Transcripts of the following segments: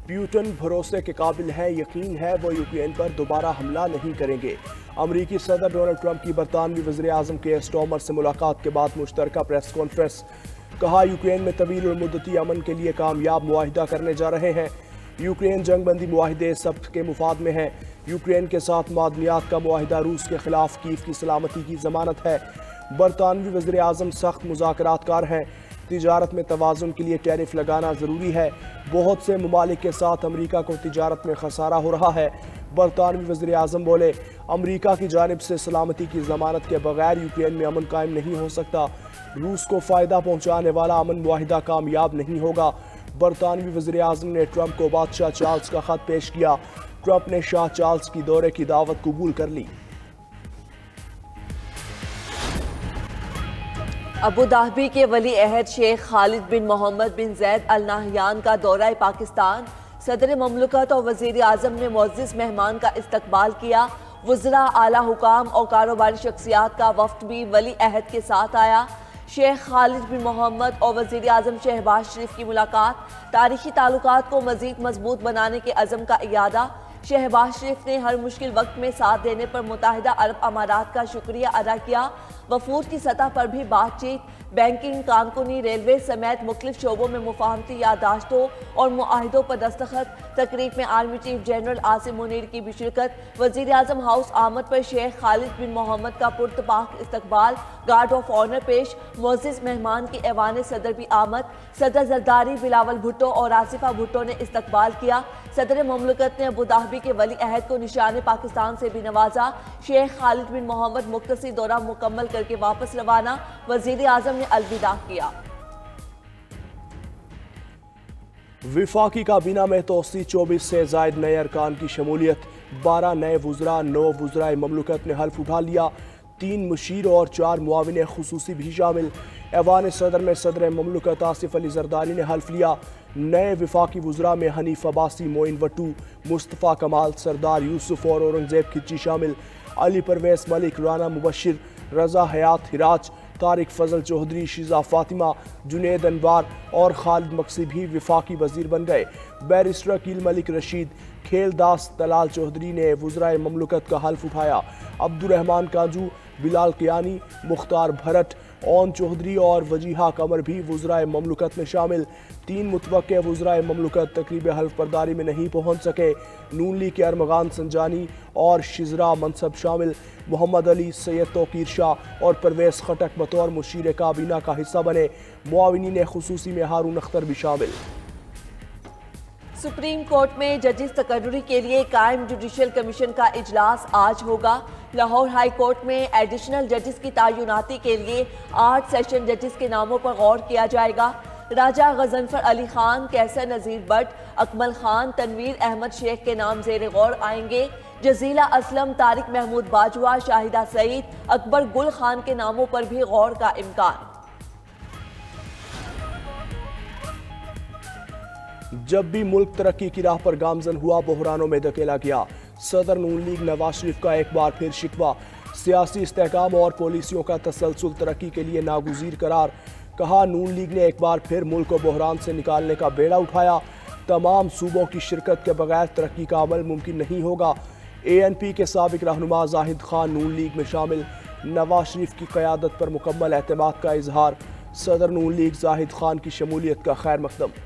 Putin भरोसे के काबिल है, यकीन है वो यूक्रेन पर दोबारा हमला नहीं करेंगे। अमरीकी सदर डोनाल्ड ट्रंप की बरतानवी वज़ीर आज़म केयर स्टार्मर से मुलाकात के बाद मुश्तरका प्रेस कॉन्फ्रेंस। कहा, यूक्रेन में तवील और मुद्दती अमन के लिए कामयाब मुआहिदा करने जा रहे हैं। यूक्रेन जंग बंदी मुआहिदे सब के मुफाद में है। यूक्रेन के साथ मादनियात का मुआहिदा रूस के खिलाफ कीव की सलामती की जमानत है। बरतानवी वज़ीर आज़म सख्त मुज़ाकरातकार हैं। तिजारत में तवाज़ुन के लिए टैरिफ लगाना ज़रूरी है। बहुत से ममालिक के साथ अमरीका को तिजारत में खसारा हो रहा है। बरतानवी वज़ीर आज़म बोले, अमरीका की जानिब से सलामती की ज़मानत के बगैर यूक्रेन में अमन कायम नहीं हो सकता। रूस को फ़ायदा पहुँचाने वाला अमन मुआहिदा कामयाब नहीं होगा। बरतानवी वज़ीर आज़म ने ट्रंप को बादशाह चार्ल्स का ख़त पेश किया। ट्रंप ने शाह चार्ल्स की दौरे की दावत कबूल कर ली। अबू धाबी के वली अहद शेख खालिद बिन मोहम्मद बिन जैद अल नाहयान का दौरा पाकिस्तान। सदर ममलकत और वज़ीर आज़म ने मुअज़्ज़िज़ मेहमान का इस्तकबाल किया। वज़रा, आला हुकाम और कारोबारी शख्सियात का वफ्द भी वली अहद के साथ आया। शेख खालिद बिन मोहम्मद और वज़ीर आज़म शहबाज शरीफ की मुलाकात। तारीखी ताल्लुकात को मज़ीद मजबूत बनाने के अज़म का इयादा। शहबाज शरीफ ने हर मुश्किल वक्त में साथ देने पर मुत्तहिदा अरब अमारात का शुक्रिया अदा किया। वफूद की सतह पर भी बातचीत। बैंकिंग, कारकुनी, रेलवे समेत मुख्तलिफ शोबों में मुफाहमती यादाश्तों और मुआहिदों पर दस्तखत। तकरीब में army chief general Asim Munir की भी शिरकत। वज़ीर आज़म हाउस आमद पर शेख खालिद बिन मोहम्मद का पुरतपाक इस्तकबाल। गार्ड ऑफ ऑनर पेश। मुअज़्ज़िज़ मेहमान की ऐवान सदर भी आमद। सदर जरदारी, बिलावल भुट्टो और आसिफा भुट्टो ने इस्तकबाल किया। सदर ममलकत ने अबू धाबी के वली अहद को निशान पाकिस्तान से भी नवाजा। शेख खालिद बिन मोहम्मद मुख्तसर दौरा मुकम्मल करके वापस रवाना। वज़ीर आज़म ने अलविदा किया। विफाकी काबीना में तोसी 24 से जायद नए अरकान की शमूलियत। 12 नए वुज़रा, 9 वुज़राए ममलकत ने हल्फ उठा लिया। 3 मुशीर और 4 मुआविन खुसूसी भी शामिल। ऐवान सदर में सदर ममलकत आसिफ अली जरदारी ने हल्फ लिया। नए विफाकी वुज़रा में हनीफ अब्बासी, मोइन वटू, मुस्तफ़ा कमाल, सरदार यूसुफ और औरंगजेब खिच्ची शामिल। अली परवेज़ मलिक, राना मुबशिर, रज़ा हयात हिराज, तारिक फजल चौधरी, शीज़ा फातिमा, जुनेद अनवार और खालिद मक्सी भी विफाकी वज़ीर बन गए। बैरिस्टर अकील मलिक रशीद, खेलदास तलाल चौधरी ने वुज़राए ममलकत का हल्फ उठाया। अब्दुर्रहमान काजू, बिलाल कियानी, मुख्तार भरत, ओन चौधरी और वजीहा कमर भी वुज़राए ममलकत में शामिल। 3 मुतवक्के वुज़राए ममलकत तकरीब हल्फ बरदारी में नहीं पहुँच सके। नून लीग के अरमगान संजानी और शिजरा मनसब शामिल। मोहम्मद अली, सैयद तौकीर शाह और परवेज़ खटक बतौर मुशीर काबीना का हिस्सा बने। मुआविनीन खुसूसी में हारून अख्तर भी शामिल। सुप्रीम कोर्ट में जजिस तकर्रुरी के लिए कायम जुडिशल कमीशन का इजलास आज होगा। लाहौर हाई कोर्ट में एडिशनल जजिस की तैनाती के लिए 8 सेशन जजिस के नामों पर गौर किया जाएगा। राजा गजनफर अली खान, कैसर नज़ीर बट, अकमल खान, तनवीर अहमद शेख के नाम ज़ेर गौर आएंगे। जजीला असलम, तारिक महमूद बाजवा, शाहिदा सईद, अकबर गुल खान के नामों पर भी गौर का इम्कान। जब भी मुल्क तरक्की की राह पर गामजन हुआ, बहरानों में धकेला गया। सदर नून लीग नवाज शरीफ का एक बार फिर शिकवा। सियासी इस्तेहकाम और पॉलिसियों का तसलसल तरक्की के लिए नागुज़ीर करार। कहा, नून लीग ने एक बार फिर मुल्क को बहरान से निकालने का बेड़ा उठाया। तमाम सूबों की शिरकत के बगैर तरक्की का अमल मुमकिन नहीं होगा। ANP के साबिक रहनुमा जाहिद खान नून लीग में शामिल। नवाज शरीफ की क़यादत पर मुकम्मल एतमाद का इजहार। सदर नून लीग जाहिद खान की शमूलियत का खैर मकदम।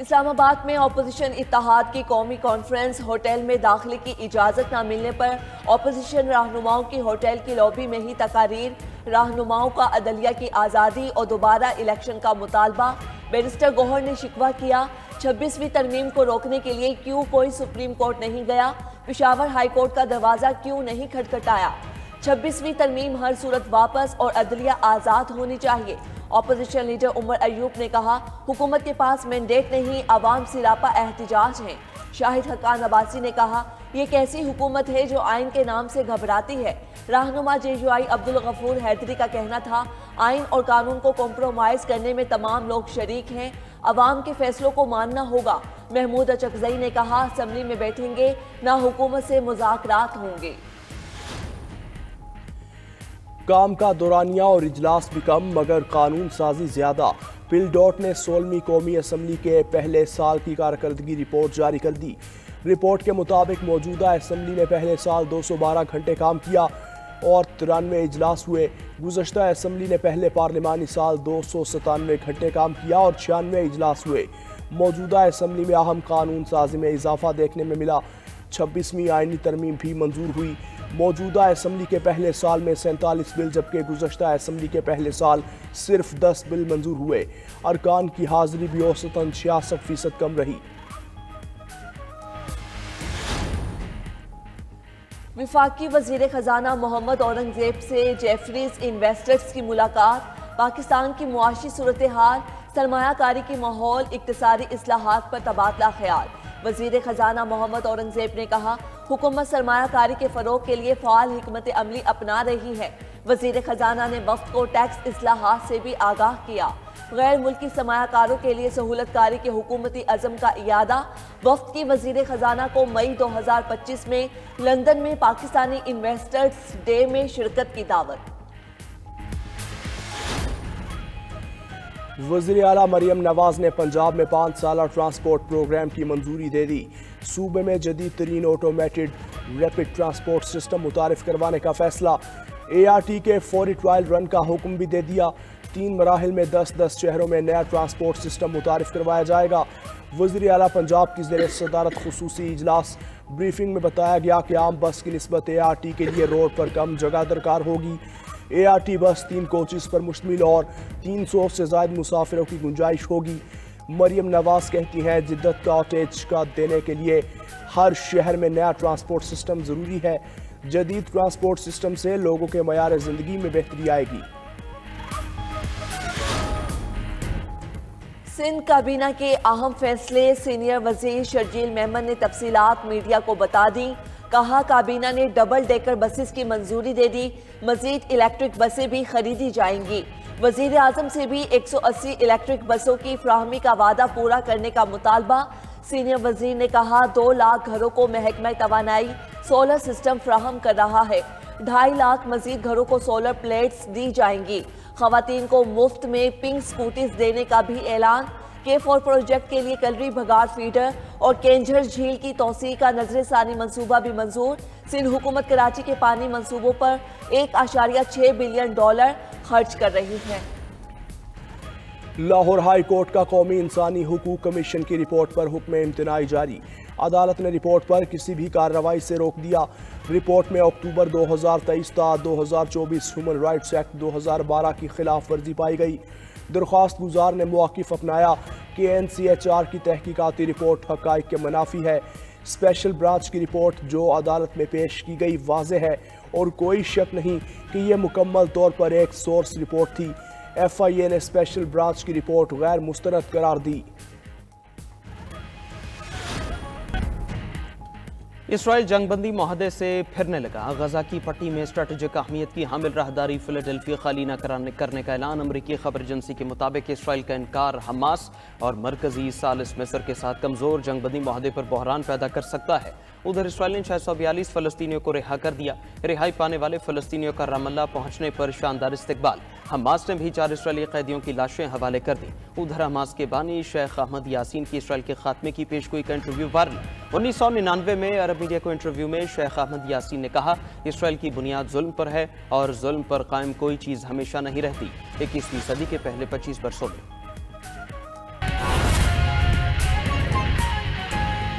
इस्लामाबाद में अपोजिशन इत्तेहाद की कौमी कॉन्फ्रेंस। होटल में दाखिले की इजाज़त न मिलने पर अपोजिशन रहनुमाओं की होटल की लॉबी में ही तकारीर। रहनुमाओं का अदलिया की आज़ादी और दोबारा इलेक्शन का मुतालबा। बैरिस्टर गौहर ने शिकवा किया, 26वीं तरमीम को रोकने के लिए क्यों कोई सुप्रीम कोर्ट नहीं गया। पेशावर हाई कोर्ट का दरवाज़ा क्यों नहीं खटखटाया। 26वीं तरमीम हर सूरत वापस और अदलिया आज़ाद होनी चाहिए। अपोजिशन लीडर उमर अयूब ने कहा, हुकूमत के पास मैंडेट नहीं, अवाम सिरापा एहतिजाज हैं। शाहिद हक्कान अब्बासी ने कहा, ये कैसी हुकूमत है जो आइन के नाम से घबराती है। रहनुमा JUI अब्दुल गफूर हैदरी का कहना था, आइन और कानून को कॉम्प्रोमाइज़ करने में तमाम लोग शरीक हैं, अवाम के फैसलों को मानना होगा। महमूद अचकजई ने कहा, असम्बली में बैठेंगे ना हुकूमत से मुज़ाकरात होंगे। काम का दौरानिया और इजलास भी कम मगर कानून साजी ज्यादा। बिल डॉट ने 16वीं कौमी असम्बली के पहले साल की कारकर्दगी रिपोर्ट जारी कर दी। रिपोर्ट के मुताबिक मौजूदा असम्बली ने पहले साल 212 घंटे काम किया और 93 इजलास हुए। गुज़श्ता असम्बली ने पहले पार्लिमानी साल 297 घंटे काम किया और 96 इजलास हुए। मौजूदा असम्बली में अहम कानून साजी में इजाफा देखने में मिला। 26वीं आइनी तरमीम भी मंजूर हुई। मौजूदा असम्बली के पहले साल में 47 बिल, जबकि गुज़श्ता असम्बली के पहले साल सिर्फ 10 बिल मंजूर हुए। अरकान की हाजिरी भी औसतन 66% कम रही। वफाकी वजीर खजाना मोहम्मद औरंगजेब से जेफरीज इन्वेस्टर्स की मुलाकात, पाकिस्तान की मुआशी सूरत हाल, सरमायाकारी की माहौल, इक्तिसादी इस्लाहात पर तबादला ख्याल। वजीर खजाना मोहम्मद औरंगजेब ने कहा, हुकूमत सरमायाकारी के फरोग के लिए फ़ाल हिकमत अमली अपना रही है। वजीर खजाना ने वफ्द को टैक्स इस्लाहात से भी आगाह किया। गैर मुल्की सरमायाकारों के लिए सहूलतकारी के हुकूमती अज़म का इयादा। वफ्द की वजीर खजाना को मई 2025 में लंदन में पाकिस्तानी इन्वेस्टर्स डे में शिरकत की दावत। वज़ीर आला मरियम नवाज ने पंजाब में 5 साला ट्रांसपोर्ट प्रोग्राम की मंजूरी दे दी। सूबे में जदीद तरीन ऑटोमेटेड रैपिड ट्रांसपोर्ट सिस्टम मुतारिफ करवाने का फैसला। ART के फौरी ट्रायल रन का हुक्म भी दे दिया। 3 मराहिल में 10-10 शहरों में नया ट्रांसपोर्ट सिस्टम मुतारिफ करवाया जाएगा। वज़ीर आला पंजाब की ज़ेर सदारत खुसूसी इजलास। ब्रीफिंग में बताया गया कि आम बस की निस्बत ART के लिए रोड पर कम जगह दरकार होगी। ART बस 3 कोचेस पर मुश्तमिल और 300 से ज़ायद मुसाफिरों की गुंजाइश होगी। मरियम नवाज कहती हैं, जिद्दत का आउटेज का देने के लिए हर शहर में नया ट्रांसपोर्ट सिस्टम ज़रूरी है। जदीद ट्रांसपोर्ट सिस्टम से लोगों के मयार ज़िंदगी में बेहतरी आएगी। सिंध काबीना के अहम फैसले, सीनियर वजीर शर्जील मेमन ने तफसीलात मीडिया को बता दी। कहा, काबीना ने डबल डेकर बसेस की मंजूरी दे दी। मजीद इलेक्ट्रिक बसें भी खरीदी जाएंगी। वजीर आजम से भी 180 इलेक्ट्रिक बसों की फ्राहमी का वादा पूरा करने का मुतालबा। सीनियर वजीर ने कहा, 2 लाख घरों को महकमा तवानाई सोलर सिस्टम फ्राहम कर रहा है। 2.5 लाख मजीद घरों को सोलर प्लेट्स दी जाएंगी। खवातीन को मुफ्त में पिंक स्कूटीज देने का भी ऐलान। K4 प्रोजेक्ट के लिए कलरी भगाड़ फीडर और केंझर झील की तौसीह का नजर सानी मंसूबा भी मंजूर। सिंध हुकूमत कराची के पानी मंसूबों पर $1.6 बिलियन खर्च कर रही है। लाहौर हाई कोर्ट का कौमी इंसानी हुकूक कमीशन की रिपोर्ट पर हुक्म इम्तनाई जारी। अदालत ने रिपोर्ट पर किसी भी कार्रवाई से रोक दिया। रिपोर्ट में अक्टूबर 2023 ता 2024 ह्यूमन राइट्स एक्ट 2012 की खिलाफ वर्जी पाई गई। दरख्वास्त गुजार ने मौक़िफ़ अपनाया कि NCHR की तहकीकाती रिपोर्ट हक़ाइक़ के मुनाफी है। स्पेशल ब्रांच की रिपोर्ट जो अदालत में पेश की गई वाज़ेह है और कोई शक नहीं कि यह मुकम्मल तौर पर एक सोर्स रिपोर्ट थी। FIA ने स्पेशल ब्रांच की रिपोर्ट गैर मुस्तरद करार दी। इसराइल जंगबंदी माहदे से फिरने लगा। गजा की पट्टी में स्ट्रेटेजिक अहमियत की हामिल राहदारी फिलाडेल्फिया खाली न करने का ऐलान। अमरीकी खबर एजेंसी के मुताबिक इसराइल का इनकार हमास और मरकजी सालिस मिस्र के साथ कमजोर जंगबंदी माहदे पर बहरान पैदा कर सकता है। उधर इसराइल ने 642 फलस्तीनियों को रिहा कर दिया। रिहाई पाने वाले फलस्तीनियों का रामल्ला पहुंचने पर शानदार इस्तकबाल। हमास ने भी 4 इसराइली कैदियों की लाशें हवाले कर दी। उधर हमास के बानी शेख अहमद यासीन की इसराइल के खात्मे की पेशगोई का इंटरव्यू वायरल। 1999 में अरब मीडिया को इंटरव्यू में शेख अहमद यासीन ने कहा, इसराइल की बुनियाद जुल्म पर है और जुल्म पर कायम कोई चीज़ हमेशा नहीं रहती। 21वीं सदी के पहले 25 बरसों में